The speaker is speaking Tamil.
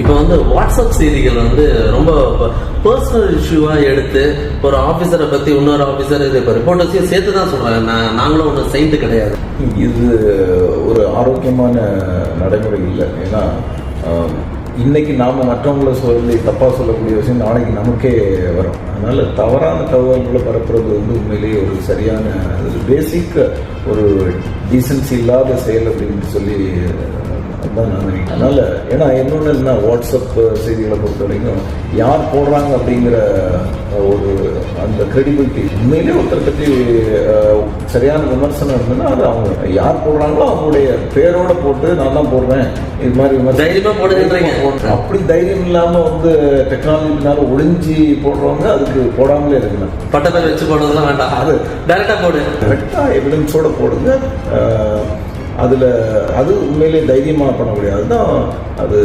இப்போ வாட்ஸ்அப் செய்திகள் ரொம்ப பர்சனல் இஷ்யூவா எடுத்து ஒரு ஆபீசரை பத்தி இன்னொரு ஆபீசர் இப்போ ரிப்போர்ட்டர்ஸையும் சேர்த்து தான் சொல்றாங்க. நாங்களும் ஒன்றும் செயின்ட் கிடையாது. இது ஒரு ஆரோக்கியமான நடைமுறை இல்லை. ஏன்னா இன்னைக்கு நாம மற்றவங்களை சொல்லி தப்பா சொல்லக்கூடிய விஷயம் நாளைக்கு நமக்கே வரும். அதனால தவறான தகவல்களை பரப்புறது உண்மையிலேயே ஒரு சரியான பேசிக் ஒரு டீசன்சி இல்லாத செயல் அப்படின்னு சொல்லி தான் நான் நினைக்கிறேன். அதனால ஏன்னா இன்னொன்று என்ன, வாட்ஸ்அப் செய்திகளை பொறுத்த வரைக்கும் யார் போடுறாங்க அப்படிங்கிற ஒரு அந்த கிரெடிபிலிட்டி உண்மையிலே ஒருத்தர் பற்றி சரியான விமர்சனம் இருந்ததுன்னா அது அவங்க யார் போடுறாங்களோ அவங்களுடைய பேரோட போட்டு நான் தான் போடுறேன் இது மாதிரி தைரியமா போடுறீங்க. அப்படி தைரியம் இல்லாம டெக்னாலஜினால ஒளிஞ்சி போடுறவங்க அதுக்கு போடாமலே இருக்கலாம். பட்டத்தை வச்சு போடுறதுலாம் வேண்டாம், அது டைரக்டா போடு, கரெக்டா எவிடன்ஸோட போடுங்க. அதுல அது உண்மையிலே தைரியமா பண்ண முடியாது தான் அது.